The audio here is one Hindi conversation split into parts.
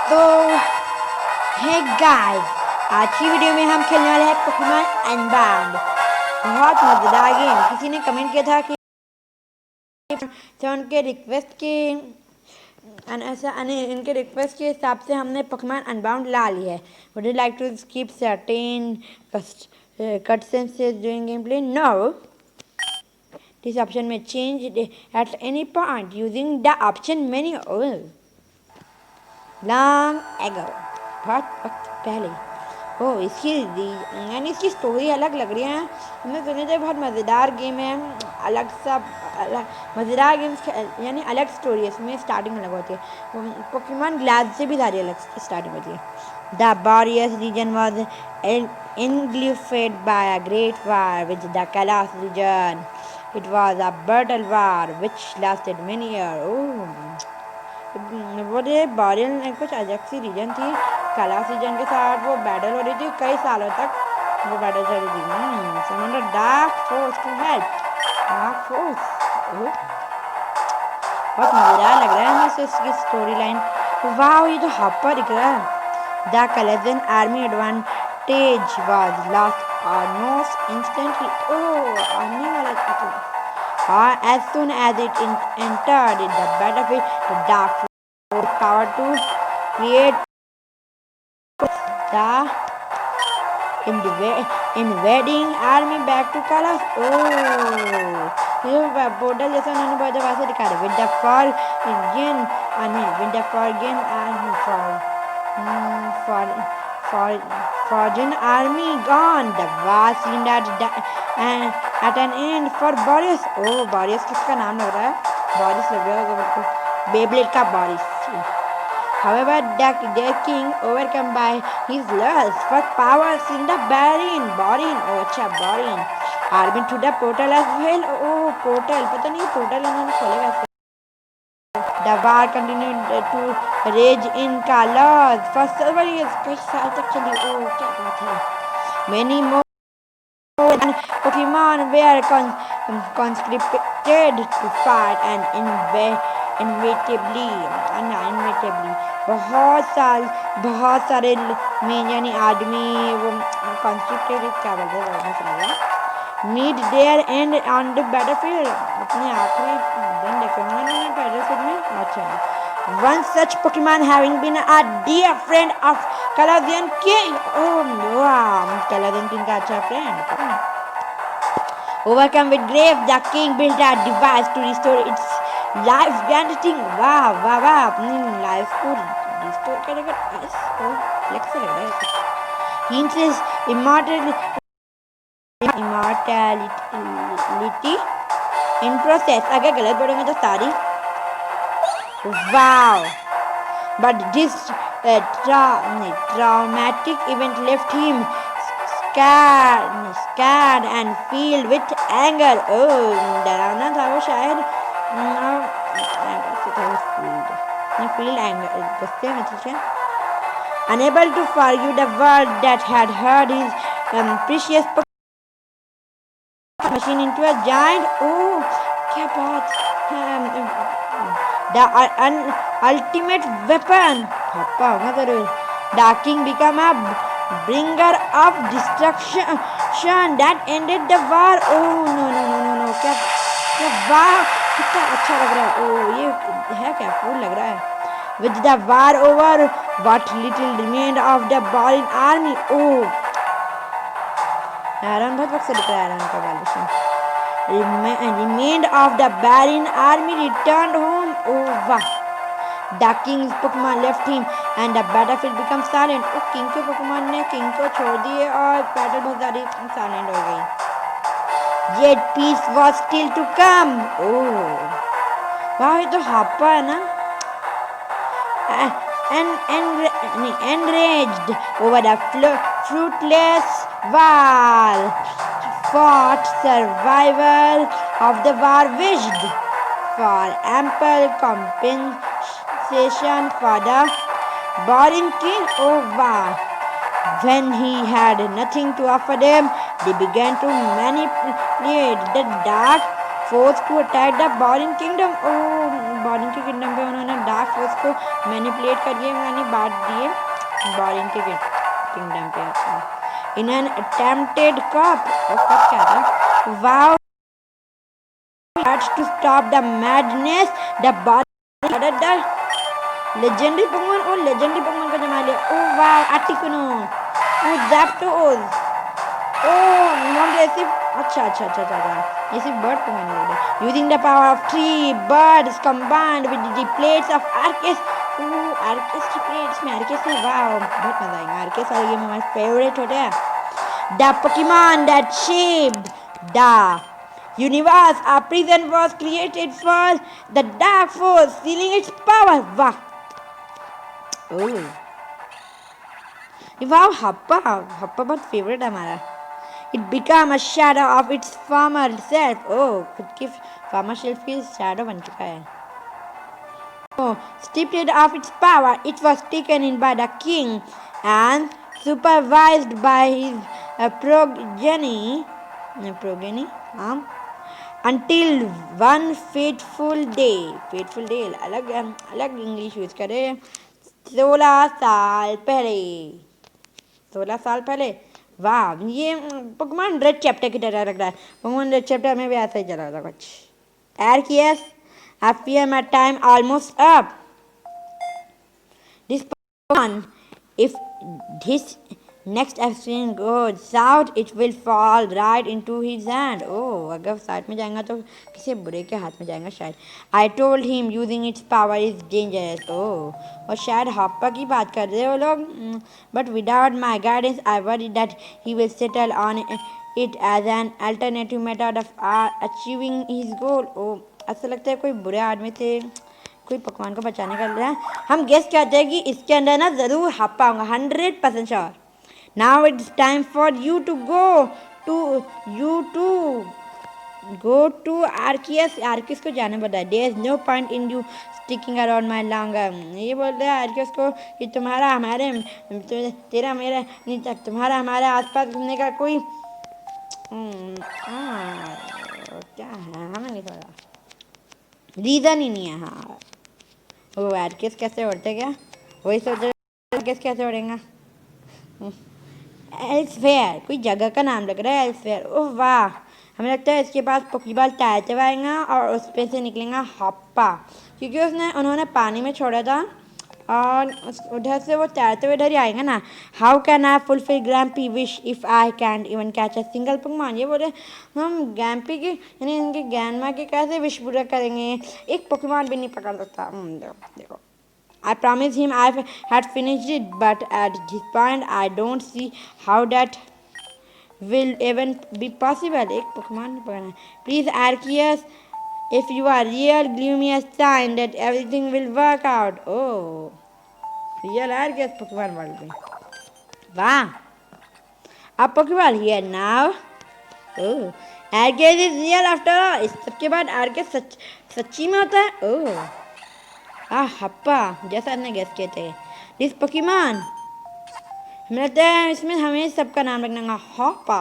तो हे गाइस, आज की वीडियो में हम खेलने वाले हैं पोकेमॉन अनबाउंड। बहुत मजेदार गेम। किसी ने कमेंट किया था कि उनके रिक्वेस्ट के इनके रिक्वेस्ट के हिसाब से हमने पोकेमॉन अनबाउंड ला ली है। Would you like to skip certain cutscenes during gameplay? No. This option may change at any point using the option menu. Long ago, बहुत वक्त पहले। ओह, इसकी स्टोरी अलग लग रही है। हमें सुने थे बहुत मज़ेदार गेम है। मज़ेदार गेम्स यानी अलग स्टोरी है। इसमें स्टार्टिंग अलग होती है। पोकेमॉन ग्लास से भी सारी अलग स्टार्टिंग होती है। The Boreas region was engulfed by a great war with the Kalas region. It was a brutal war which lasted many years. वो बॉरियल कुछ अलग सी रीजन थी। कैलाश रीजन के साथ वो बैटल हो रही थी। कई सालों तक वो बैटल चल रही थी। समंदर dark force to help. Dark force बहुत मज़ेदार लग रहा है हमें इसकी स्टोरी लाइन। वाह, ये तो हॉपर दिख रहा है। The Kalejan army advantage was lost almost instantly. Oh, आने वाला था। As soon as it entered the battlefield, the Dark Force power to create the invading army back to Kalas. Oh, ये पोर्टल जैसा उन्होंने बहुत जगह से दिखा रहे। With the fall again, with the fall again, foreign army gone. The war seemed at an end for Boris. Oh, Boris किसका नाम लग रहा है? Boris लग रहा है बिल्कुल। बेब्लेड का Boris। However, their king, overcome by his lust for powers in the Barin, army to the portal as well. Oh, portal, पता नहीं portal उन्होंने खोलेगा। The war continued to rage in Kalas for several years. कई साल तक चली। Oh, क्या बात है। Many more Pokemon were conscripted to fight and inevitably बहुत सारे में यानी आदमी वो conscripted क्या बोलते हैं meet their end on the battlefield। अपने आखिरी दिन देखे होंगे ना battlefield में। अच्छा, one such Pokemon having been a dear friend of Kaladian King। Oh wow, Kaladian King का अच्छा friend। Overcome with grief, the king built a device to restore its life granting। वाह वाह वाह, अपनी लाइफ को रिस्टोर करेगा। फ्लेक्स लग रहा है। He says immortality in process। अगर गलत बोलेंगे तो सारी। Wow, but this traumatic event left him scared and filled with anger। Oh, डरावना था वो शायद। feel anger, गुस्से में था। Unable to forgive the world that had heard his precious machine into a giant। Oh, क्या बात। the ultimate weapon। हप्पा होगा जरूर। The king became a bringer of destruction that ended the war। Oh no, क्या वाह, कितना अच्छा लग रहा है। ओह, ये है क्या फूल लग रहा है। With the war over, what little remained of the Barin army। Oh, iron बहुत वक्त से दिख रहा है। आयरन का वाल्यूशन remained of the Barin army returned home। Oh वाह, the king's Pokemon left him and the battlefield became silent। Oh, king के Pokemon ने किंग को छोड़ दिए और बैटल बहुत सारी साइलेंट हो गई। Yet peace was still to come। Oh, वाह, ये तो हापा है ना। Enraged over the fruitless war, fought survival of the war, wished for ample compensation for the Barin king। Oh wow, when he had nothing to offer them, they began to manipulate the dark force to attack the Barin kingdom। Oh, borrowing के किंगडम पे उन्होंने डार्क फोर्स को मैनिपुलेट करिए यानी बांट दिए बॉरिंग के किंगडम पे इन एन अटेम्प्टेड कप क्या था wow to stop the madness the legendary Pokemon और legendary Pokemon का जमा लिया oh wow Articuno oh Zapdos oh non-aggressive अच्छा ये सिर्फ बर्ड Pokemon हो गया using the power of 3 birds combined with the plates of Arceus Arceus की plates में Arceus में wow बहुत मजा आएगा Arceus वाले गेम हमारे फेवरेट होते हैं the Pokemon that shaped the universe, a prison was created for the dark force, stealing its power. Wow. Oh. Wow, Happa बहुत favorite है हमारा. It became a shadow of its former self. Oh, खुद की former self की shadow बन चुका है. Oh, stripped of its power, it was taken in by the king and supervised by his progeny. Until one fateful day अलग इंग्लिश यूज करें 16 साल पहले वाह ये पोकेमॉन रेड चैप्टर की तरह लग रहा है पोकेमॉन रेड चैप्टर में भी ऐसा ही चला था कुछ Arceus I fear my time almost up this Pokemon if this next action goes south it will fall right into his hand oh अगर साइड में जाएगा तो किसी बुरे के हाथ में जाएगा शायद I told him using its power is dangerous oh और शायद हॉप्पा की बात कर रहे हो लोग but without my guidance I worry that he will settle on it as an alternative method of achieving his goal oh ऐसा लगता है कोई बुरे आदमी से कोई पकवान को बचाने का रहा है हम गेस करते हैं कि इसके अंदर ना जरूर हॉप्पा होगा 100% sure Now it's time for you to go to Arceus को जाने पड़ता है There is no point in you sticking around my longer ये बोल रहे हैं Arceus को कि तुम्हारा हमारे तेरा मेरा नहीं तक तुम्हारा हमारे आसपास घूमने का कोई क्या है हमें नहीं पता रीजन ही नहीं है हाँ वो Arceus कैसे उड़ते क्या वही सोच रहे Arceus कैसे उड़ेगा एल्सफेयर कोई जगह का नाम लग रहा है एल्सफेयर ओह वाह हमें लगता है इसके पास पोकेबॉल तैरते हुए आएगा और उस पे से निकलेगा हॉप्पा क्योंकि उन्होंने पानी में छोड़ा था और उधर से वो तैरते हुए इधर ही आएगा ना how can I fulfil Grampy wish if I can even catch a single Pokemon ये बोले हम ग्रैम्पी की यानी इनके ग्रैंडमा के कैसे विश पूरा करेंगे एक पोकेमॉन भी नहीं पकड़ सकता देखो I promised him I had finished it, but at this point I don't see how that will even be possible. एक Pokemon नहीं पकड़ना. Please Arceus, if you are real, give me a sign that everything will work out. Oh, real Arceus Pokemon world में. वाह, अब Pokemon here now. Oh, Arceus is real after all. इस सबके बाद Arceus सच्ची में होता है. Oh. हप्पा जैसा हमने गेस किए थे दिस पोकेमॉन हमें लगता है इसमें हमें सबका नाम रखना हॉप्पा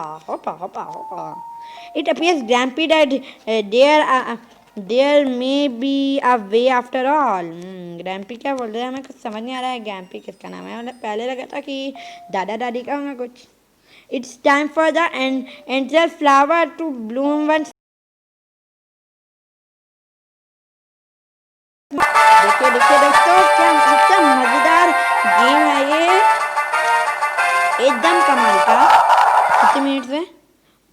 it appears Grampy that there may be a way after all Grampy क्या बोल रहे हैं हमें कुछ समझ नहीं आ रहा है ग्रैम्पी किसका नाम है मतलब पहले लगा था कि दादा दादी का होगा कुछ it's time for the angel flower to bloom once देखिए दोस्तों क्या मजेदार गेम है ये एकदम कमाल का कितने मिनट में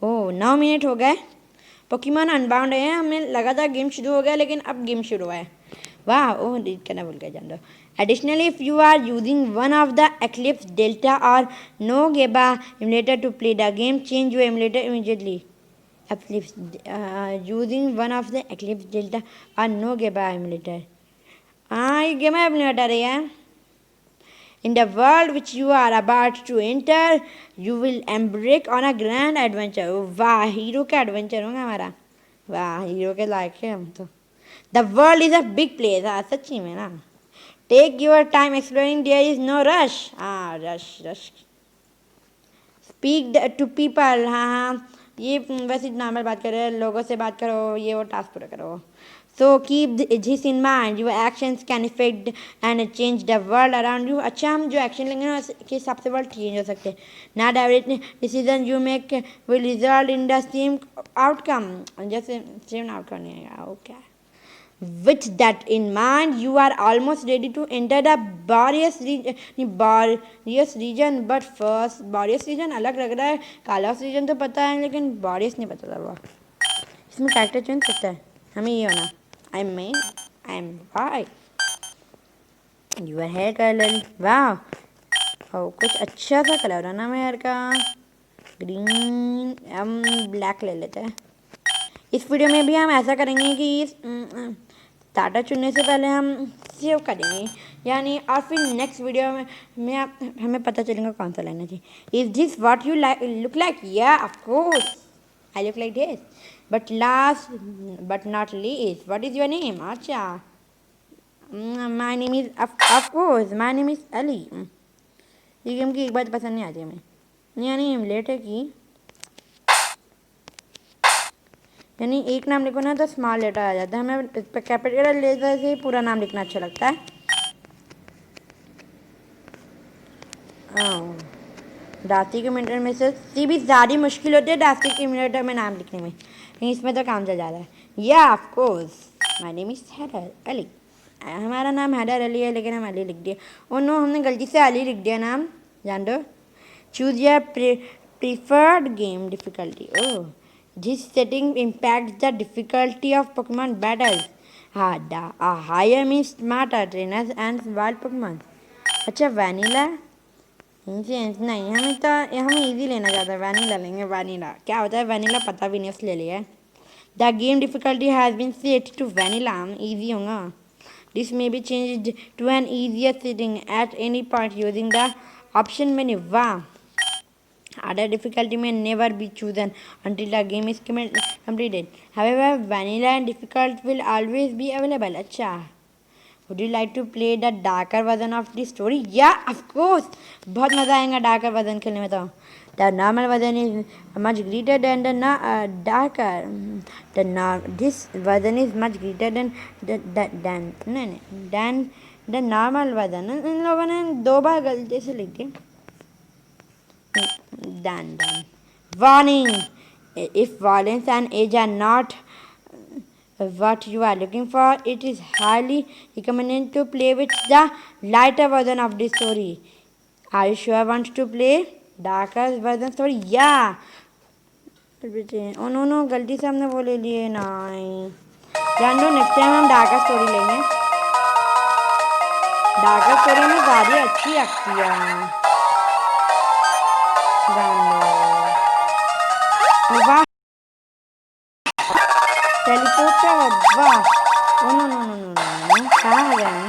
ओह 9 मिनट हो गए पोकेमॉन अनबाउंड है हमें लगा था गेम शुरू हो गया लेकिन अब गेम शुरू हुआ है वाह ओह रीड करना भूल गया जान दो Additionally, if you are using one of the Eclipse Delta or NoGeba emulator to play the game, change your emulator immediately. Eclipse using one of the Eclipse Delta or NoGeba emulator. ये गेम है emulator है In the world which you are about to enter, you will embark on a grand adventure. वाह हीरो का एडवेंचर होगा हमारा वाह हीरो के लायक है हम तो The world is a big place. हाँ सच्ची में ना Take your time exploring. There is no rush. Rush. Speak to people. हाँ ये वैसे नॉर्मल बात कर रहे हैं लोगों से बात करो ये वो टास्क पूरा करो So keep this in mind. Your actions can affect and change the world around you. अच्छा हम जो एक्शन लेंगे ना उसके हिसाब से वर्ल्ड चेंज हो सकते हैं. Not every decision you make will result in the same outcome. जैसे same outcome नहीं आएगा. Okay. With that in mind, you are almost ready to enter the Boreas region. But first, Boreas region अलग लग रहा है. कालास region तो पता है लेकिन Boreas नहीं पता था. इसमें कैरेक्टर चुन सकता है. हमें ये होना. I'm why. Your hair color. Wow. Oh, कुछ अच्छा सा कलर है ना मेरे हेयर का. ग्रीन. हम ब्लैक ले लेते हैं. इस वीडियो में भी हम ऐसा करेंगे कि टाटा चुनने से पहले हम सेव करेंगे यानी और फिर नेक्स्ट वीडियो में हमें पता चलेगा कौन सा लेना चाहिए. Is this what you look like? या of course I look like this. But last but not least, what is your name? अच्छा, my name is of course my name is Ali. ये गेम की एक बात पसंद नहीं आती हमें, यानी लेट है कि यानी एक नाम लिखो ना तो स्मॉल लेटर आ जाता है. हमें कैपिटल लेटर से पूरा नाम लिखना अच्छा लगता है. दास्ती के मिनट में से भी ज़्यादा मुश्किल होती है दास्ती के मिनट में नाम लिखने में, लेकिन इसमें तो काम चल जाता है. या of course my name is Haider Ali. हमारा नाम हैदर अली है लेकिन हम अली लिख दिया. ओ नो, हमने गलती से अली लिख दिया नाम. जान दो. Choose your preferred game difficulty. Oh, this setting impacts the difficulty of Pokemon battles. Higher means smarter trainers and wild Pokemon. अच्छा, वैनिला नहीं, हमें तो हमें इजी लेना चाहता है. वैनिला लेंगे. वैनिला क्या होता है? वैनिला पता भी नहीं, उससे ले लिया. The game difficulty has been set to vanilla. Easy होगा. This may be changed to an easier setting at any point using the option menu. वाह. Other difficulty may never be chosen until the game is completed. However, vanilla and difficult will always be available. अच्छा. Would you like to play the darker version of the story? Yeah, of course. बहुत मज़ा आएगा darker version खेलने में तो. The normal version is much greater than the darker. This version is much greater than the normal version. इन लोगों ने 2 बार गलती से लिख दी. Done. Warning! If violence and age are not what you are looking for, it is highly recommended to play with the lighter version of the story. Are you sure want to play darker version story? Yeah. Oh no, गलती से हमने वो ले लिए. नहीं जान दो, नेक्स्ट टाइम हम डार्कर स्टोरी लेंगे. डार्कर स्टोरी में ज़्यादा अच्छी लगती है. वाह, टेलीपोर्टर. वाह. ओ नो, कहाँ है गए?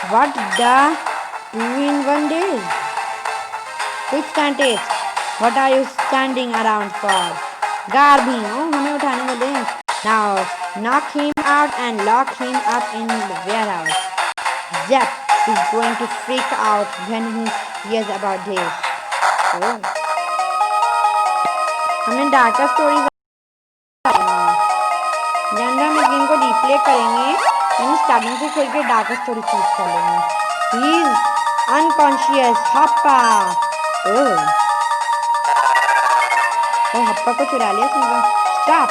What the 2 in 1 day? Quick contest. What are you standing around for? Garby. Oh, हमें उठाने वाले हैं. Now knock him out and lock him up in the warehouse. Zep is going to freak out when he hears about this. Oh. हमें डार्कर स्टोरी जानना. हम इस गेम को रिप्ले करेंगे यानी स्टार्टिंग से खेल के डार्कर स्टोरी चूज कर लेंगे. He is unconscious. हप्पा. ओह, हप्पा को चुरा लिया तुमने. Stop.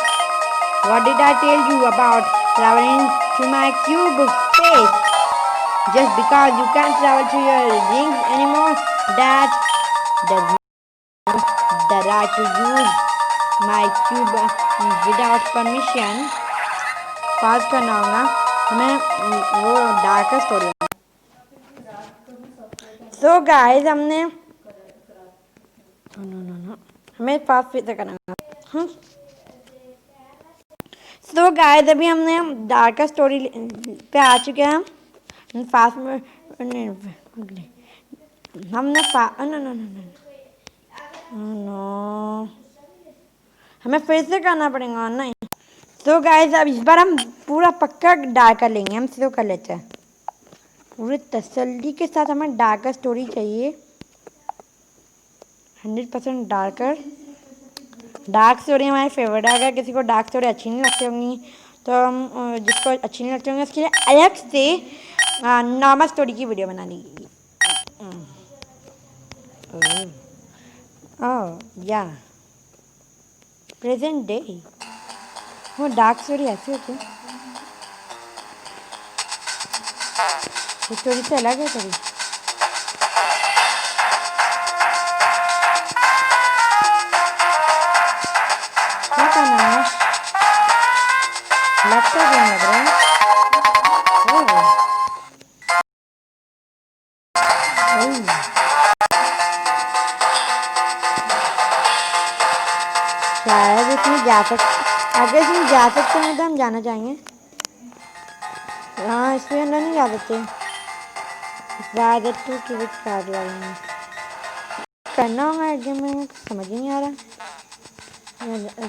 What did I tell you about travelling to my cube space? Just because you can travel to your rings anymore, that does the right to use my cube without permission. पास करना होगा हमें वो डार्कर स्टोरी. सो गाइस हमने हमें पास फिर से करना होगा. सो गाइस अभी हमने डार्कर स्टोरी पे आ चुके हैं. फास्ट में हमने नो हमें फिर से करना पड़ेगा. नहीं. तो गाइस अब इस बार हम पूरा पक्का डार्कर लेंगे. हम सेव कर लेते हैं पूरे तसल्ली के साथ. हमें डार्कर स्टोरी चाहिए 100% डार्कर. डार्क स्टोरी हमारी फेवरेट है। अगर किसी को डार्क स्टोरी अच्छी नहीं लगती होंगी तो हम जिसको अच्छी नहीं लगती होंगी उसके लिए अलग से नॉर्मल स्टोरी की वीडियो बना ली। ओह या प्रेजेंट डे वो डार्क स्टोरी ऐसी होती है, स्टोरी से अलग है थोड़ी। क्या करना है लगता है लग रहा है। शायद इसमें जा सकते, अगर इसमें जा सकते हैं तो हम जाना चाहेंगे। हाँ इसमें अंदर नहीं जा सकते। ज़्यादा टू की विच कार्ड वाली करना होगा एग्जाम में, समझ ही नहीं आ रहा।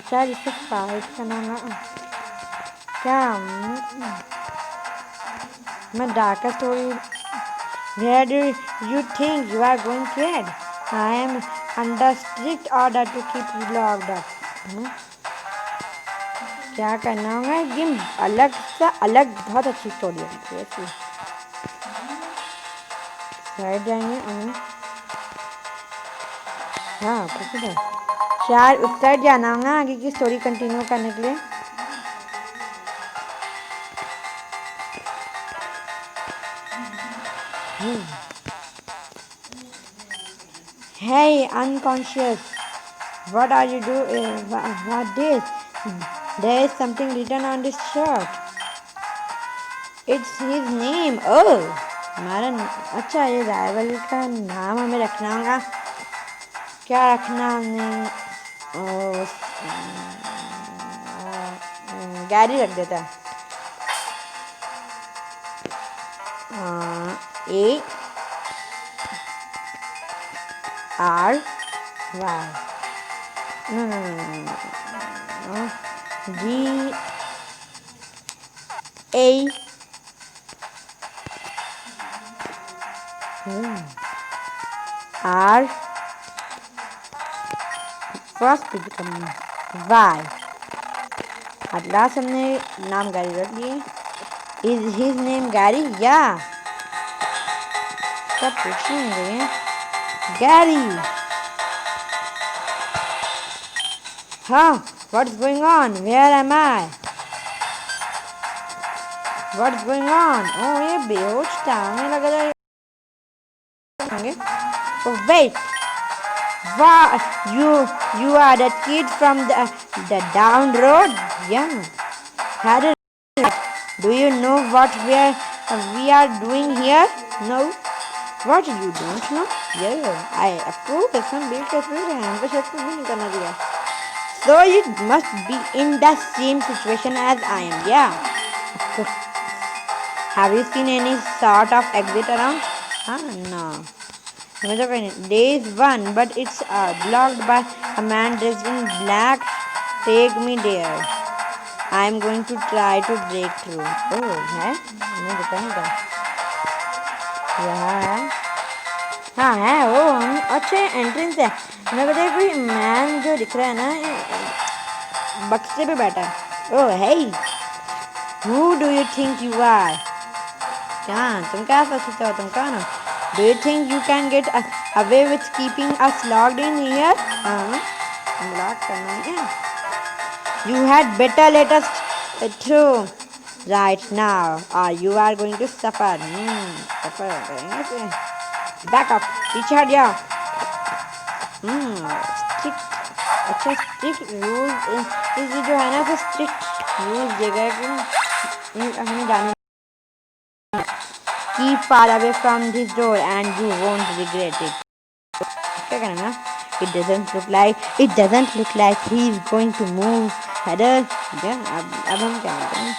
शायद इससे फाइट करना होगा क्या। मैं dark story where do you think you are going to head. I am under strict order to keep you locked up. क्या करना होगा, गेम अलग सा अलग बहुत अच्छी स्टोरी होती है इसकी। साइड जाएंगे हाँ कुछ है शायद उस साइड जाना होगा आगे की स्टोरी कंटिन्यू करने के लिए। Hey unconscious, what are you doing? What this? There is something written on this shirt. It's his name. Oh, हमारा अच्छा ये राइवल का नाम हमें रखना होगा। क्या रखना हमने? गैरी रख देता है। A R Y no G A R first पे करना Y। at last हमने नाम गैरी रख दिए। Is his name Gary? या सब पूछेंगे Gary. Huh? What's going on? Where am I? What's going on? Oh, ये बेहोश था, हमें लग रहा है। Oh wait, what? You are that kid from the down road? Yeah. Had it. Do you know what we are doing here? No. What, you don't know? Yeah, I approve some bill के फिर हैं बस ऐसे भी नहीं करना दिया। So you must be in the same situation as I am. Yeah. Have you seen any sort of exit around? No. There is one, but it's blocked by a man dressed in black. Take me there. I am going to try to break through. Oh, है? मैं देखा नहीं था। यहाँ है। हाँ है वो हम अच्छे एंट्रेंस है। मैं बताया कोई मैन जो दिख रहा है ना बक्से पे बैठा है। Oh hey, who do you think you are? क्या तुम क्या सोचते हो, तुम कौन हो? Do you think you can get away with keeping us locked in here? Lock करना है। You had better let us through right now or you are going to suffer. Suffer करेंगे फिर। बैक अप, पीछे हट जाओ। अच्छा स्ट्रिक्ट रूल्स इस जो है ना तो स्ट्रिक्ट रूल्स देगा कि हमें जाने। Keep far away from this door and you won't regret it. क्या करना ना? It doesn't look like he is going to move. Heather, अब हम क्या करते हैं?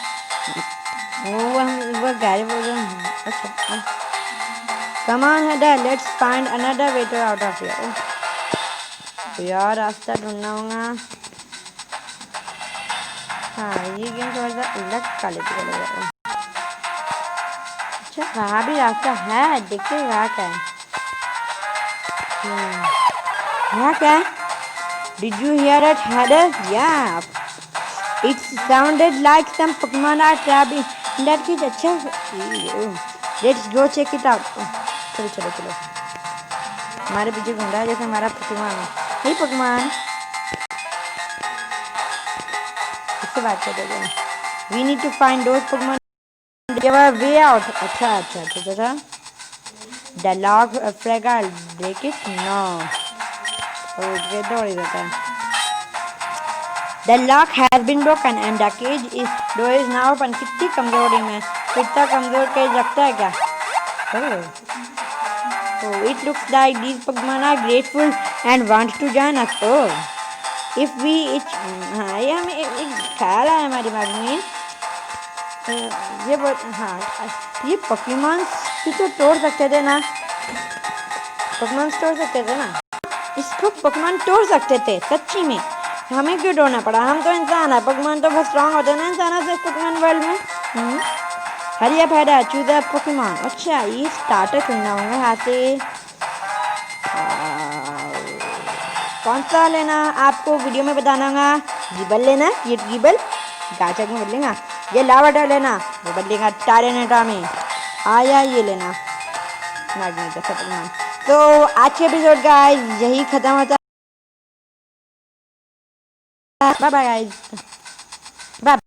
वो गाड़ी बोल रहे हैं। अच्छा Come on, Heather, let's find another way to out of here. तो यार रास्ता ढूंढना होगा। हाँ ये गेम थोड़ा सा अलग क्वालिटी का लग रहा है। अच्छा वहाँ भी रास्ता है, देखिए वहाँ क्या है। वहाँ क्या है? Did you hear it, Heather? Yeah. It sounded like some Pokemon are trapped in that cage. अच्छा. Let's go check it out. चलो चलो चलो. हमारे पीछे घूम रहा है जैसे हमारा Pokemon है. Hey Pokemon. इससे बात करते हैं. We need to find those Pokemon. Give a way out. अच्छा अच्छा अच्छा अच्छा. The lock fragile. Break it? No. Okay, door is open. The lock has been broken and the door is now open. कितनी कमजोरी में इतना कमजोर केज लगता है क्या? Oh, it looks like these Pokemon are grateful and want to join us. Oh, if we each हाँ ये हमें एक ख्याल आया हमारे दिमाग में ये हाँ ये Pokemon भी तो तोड़ सकते थे ना Pokemon तोड़ सकते थे ना इसको Pokemon तोड़ सकते थे सच्ची में हमें क्यों तोड़ना पड़ा हम तो इंसान है Pokemon तो बहुत स्ट्रांग होते हैं ना इंसानों से Pokemon वर्ल्ड में हरी अप है चूज अ Pokemon अच्छा ये स्टार्टर चुनना होगा यहाँ से कौन सा लेना आपको वीडियो में बताना होगा गिबल लेना ये गिबल गाचक में बदलेगा ये लावाडा लेना वो बदलेगा टायरेनेटा में आया ये लेना मैग्नेटा Pokemon तो आज के एपिसोड गाइस यही खत्म होता है बाय बाय गाइस